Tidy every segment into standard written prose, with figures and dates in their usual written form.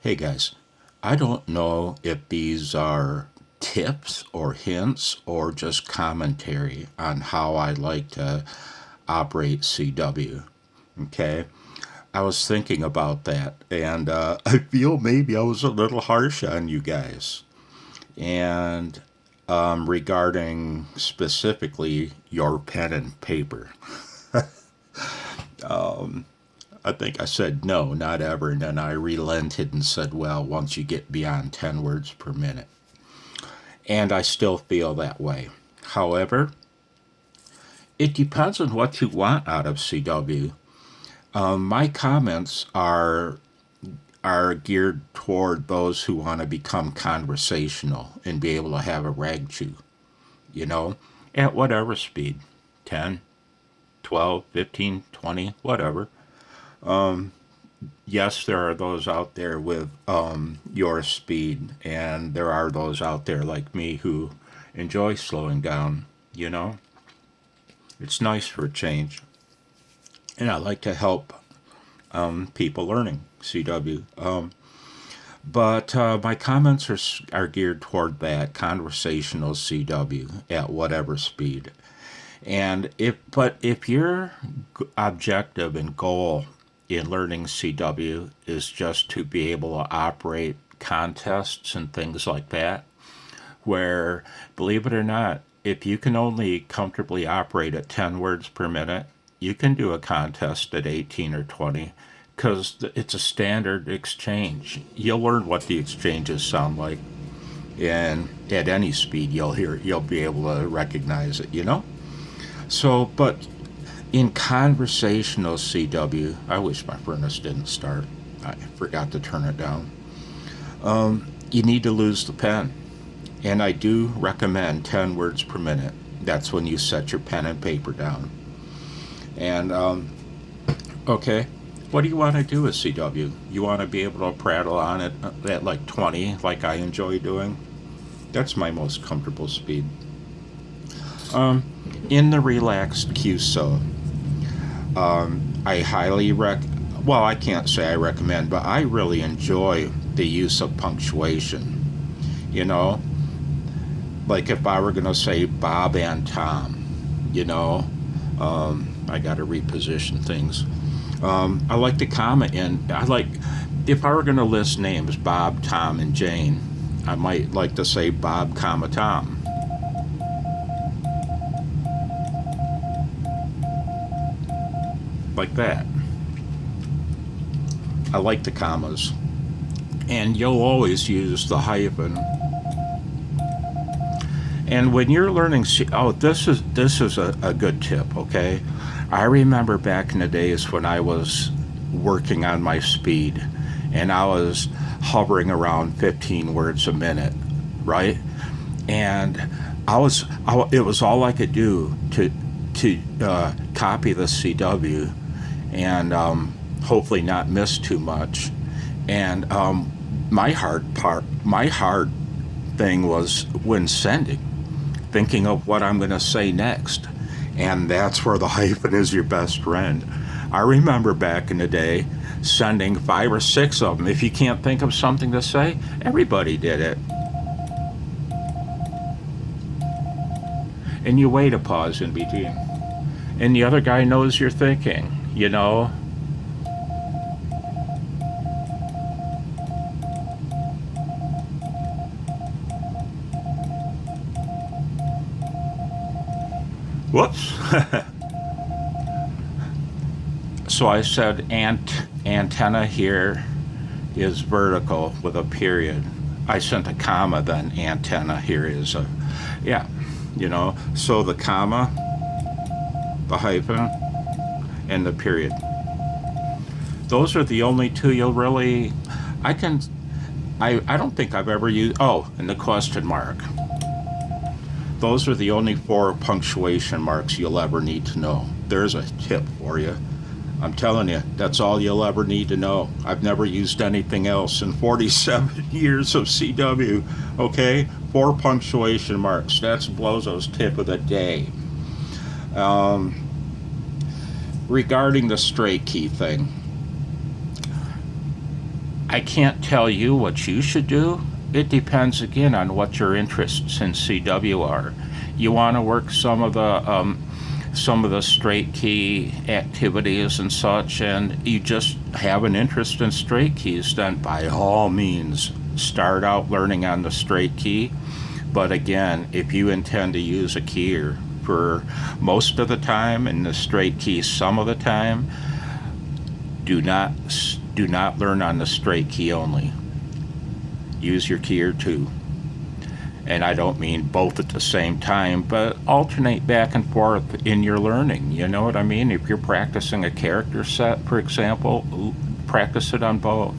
Hey guys, I don't know if these are tips or hints or just commentary on how I like to operate CW. Okay, I was thinking about that, and I feel maybe I was a little harsh on you guys. And regarding specifically your pen and paper, I think I said no, not ever, and then I relented and said, well, once you get beyond 10 words per minute. And I still feel that way. However, it depends on what you want out of CW. My comments are geared toward those who want to become conversational and be able to have a rag chew, you know, at whatever speed, 10, 12, 15, 20, whatever. Yes, there are those out there with your speed, and there are those out there like me who enjoy slowing down, you know. It's nice for a change. And I like to help people learning CW. But my comments are geared toward that conversational CW at whatever speed. And if your objective and goal in learning CW is just to be able to operate contests and things like that, where, believe it or not, if you can only comfortably operate at 10 words per minute, you can do a contest at 18 or 20 because it's a standard exchange. You'll learn what the exchanges sound like, and at any speed you'll be able to recognize it, you know? So, but in conversational CW, I wish my furnace didn't start. I forgot to turn it down. You need to lose the pen. And I do recommend 10 words per minute. That's when you set your pen and paper down. And, okay, what do you want to do with CW? You want to be able to prattle on it at like 20, like I enjoy doing? That's my most comfortable speed. In the relaxed QSO, I highly well, I can't say I recommend, but I really enjoy the use of punctuation. You know, like if I were going to say Bob and Tom, you know, I got to reposition things. I like the comma in. If I were going to list names, Bob, Tom, and Jane, I might like to say Bob, comma, Tom. Like that. I like the commas. And you'll always use the hyphen. And when you're learning, this is a good tip, okay? I remember back in the days when I was working on my speed, and I was hovering around 15 words a minute, right? And it was all I could do to copy the CW and hopefully not miss too much. And my hard thing was when sending, thinking of what I'm going to say next. And that's where the hyphen is your best friend. I remember back in the day sending 5 or 6 of them. If you can't think of something to say, everybody did it. And you wait a pause in between. And the other guy knows you're thinking, you know. Whoops. So I said antenna here is vertical with a period. I sent a comma, then antenna here is a, yeah, you know. So the comma, the hyphen, and the period. Those are the only two you'll really, I don't think I've ever used, and the question mark. Those are the only 4 punctuation marks you'll ever need to know. There's a tip for you. I'm telling you, that's all you'll ever need to know. I've never used anything else in 47 years of CW. Okay? 4 punctuation marks. That's Blozo's tip of the day. Regarding the straight key thing, I can't tell you what you should do. It depends again on what your interests in CW are. You want to work some of the straight key activities and such, and you just have an interest in straight keys, then by all means start out learning on the straight key. But again, if you intend to use a keyer for most of the time and the straight key some of the time, do not learn on the straight key only. Use your keyer too. And I don't mean both at the same time, but alternate back and forth in your learning. You know what I mean? If you're practicing a character set, for example, practice it on both.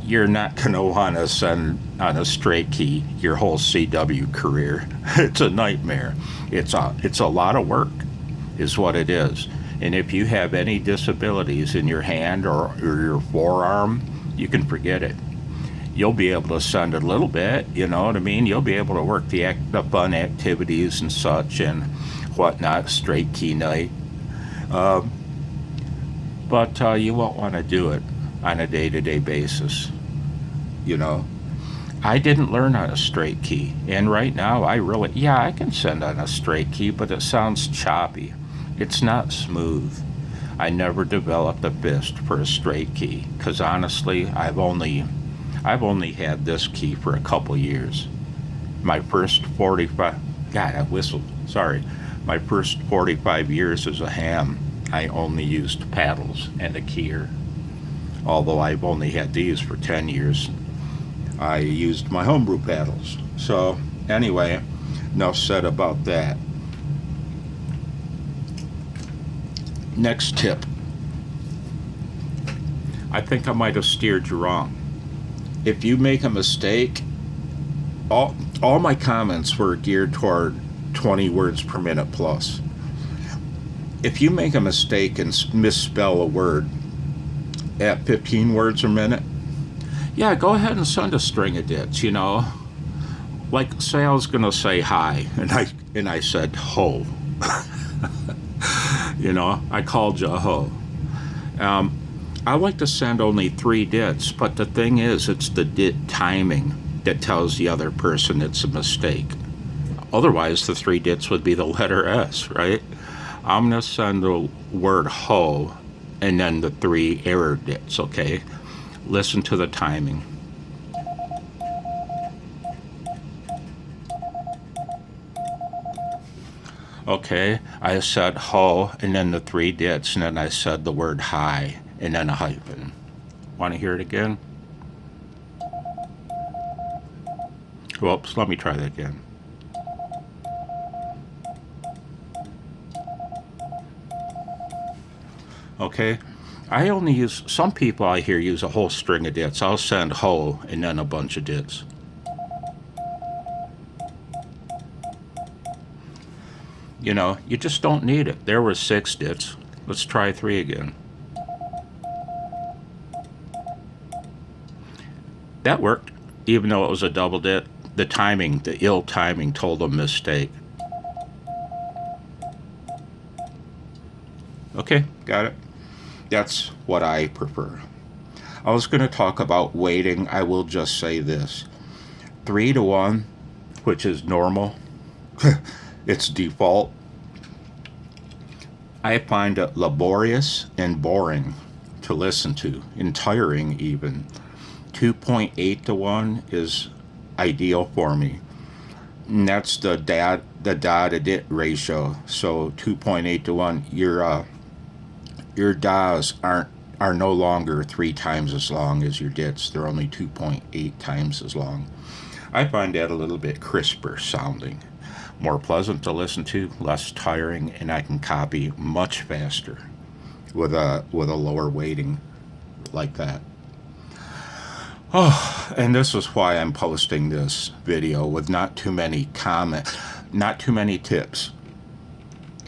You're not going to want to send on a straight key your whole CW career. It's a nightmare. It's a lot of work, is what it is. And if you have any disabilities in your hand or your forearm, you can forget it. You'll be able to send a little bit, you know what I mean? You'll be able to work the fun activities and such and whatnot, straight key night. But you won't want to do it on a day-to-day basis, you know? I didn't learn on a straight key, and right now I can send on a straight key, but it sounds choppy. It's not smooth. I never developed a fist for a straight key, because honestly, I've only had this key for a couple years. My first 45, God, I whistled, sorry. My first 45 years as a ham, I only used paddles and a keyer. Although I've only had these for 10 years, I used my homebrew paddles. So anyway, enough said about that. Next tip. I think I might have steered you wrong. If you make a mistake, all my comments were geared toward 20 words per minute plus. If you make a mistake and misspell a word at 15 words a minute, yeah, go ahead and send a string of dits, you know. Like, say I was going to say hi, and I said ho. You know, I called you a ho. I like to send only 3 dits, but the thing is, it's the dit timing that tells the other person it's a mistake. Otherwise, the 3 dits would be the letter S, right? I'm going to send the word ho and then the 3 error dits, okay? Listen to the timing. Okay, I said ho and then the 3 dits, and then I said the word hi and then a hyphen. Want to hear it again? Whoops, let me try that again. Okay, I only use, some people I hear use a whole string of dits. I'll send ho and then a bunch of dits. You know, you just don't need it. There were 6 dits. Let's try 3 again. That worked, even though it was a double dit. The timing, the ill timing told a mistake. Okay, got it. That's what I prefer. I was going to talk about weighting. I will just say this. 3 to 1, which is normal. It's default. I find it laborious and boring to listen to, and tiring even. 2.8 to 1 is ideal for me. And that's the DUT ratio. So 2.8 to 1, your DAs are no longer 3 times as long as your dits. They're only 2.8 times as long. I find that a little bit crisper sounding, more pleasant to listen to, less tiring, and I can copy much faster with a lower weighting like that. Oh, and this is why I'm posting this video with not too many tips.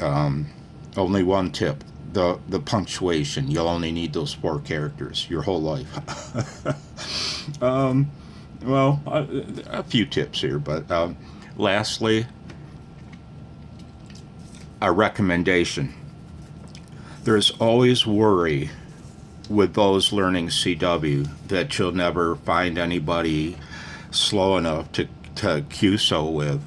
Only one tip. The punctuation. You'll only need those 4 characters your whole life. Well, a few tips here, but lastly, a recommendation. There's always worry with those learning CW that you'll never find anybody slow enough to QSO with.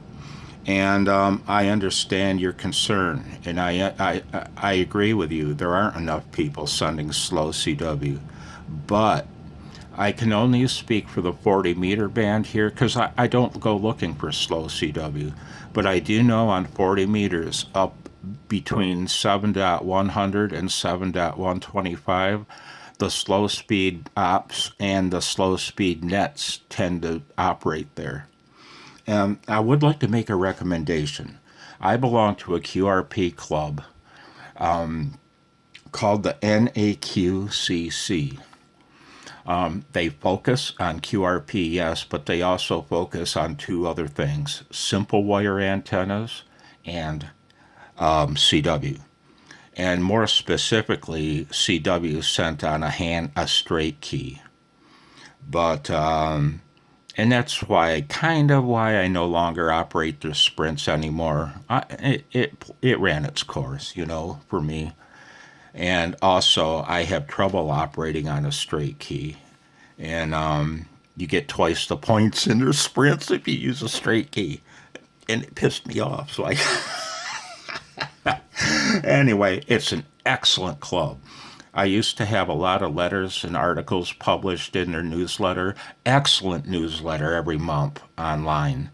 And I understand your concern, and I agree with you. There aren't enough people sending slow CW, but I can only speak for the 40-meter band here because I don't go looking for slow CW. But I do know on 40 meters up between 7.100 and 7.125, the slow speed ops and the slow speed nets tend to operate there. And I would like to make a recommendation. I belong to a QRP club called the NAQCC. They focus on QRP, yes, but they also focus on two other things: simple wire antennas and CW. And more specifically, CW sent on a straight key. But and that's why I no longer operate the sprints anymore. It ran its course, for me. And also, I have trouble operating on a straight key. And you get twice the points in your sprints if you use a straight key. And it pissed me off. So anyway, it's an excellent club. I used to have a lot of letters and articles published in their newsletter. Excellent newsletter every month online.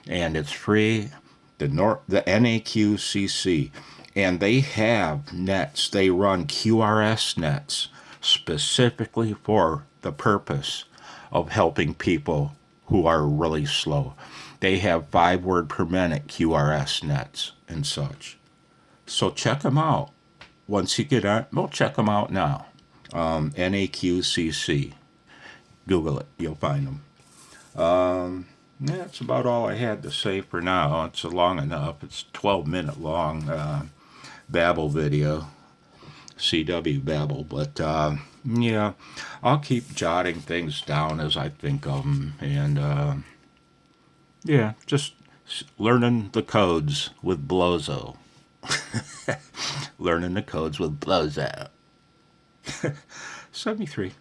And it's free. The NAQCC. And they have nets. They run QRS nets specifically for the purpose of helping people who are really slow. They have 5 word per minute QRS nets and such. So check them out. Once you get on, well, check them out now. NAQCC. Google it. You'll find them. That's about all I had to say for now. It's long enough. It's 12-minute long Babel video. CW Babel. But, yeah, I'll keep jotting things down as I think of them. And, yeah, just learning the codes with Blozo. Learning the codes with Blozo. 73.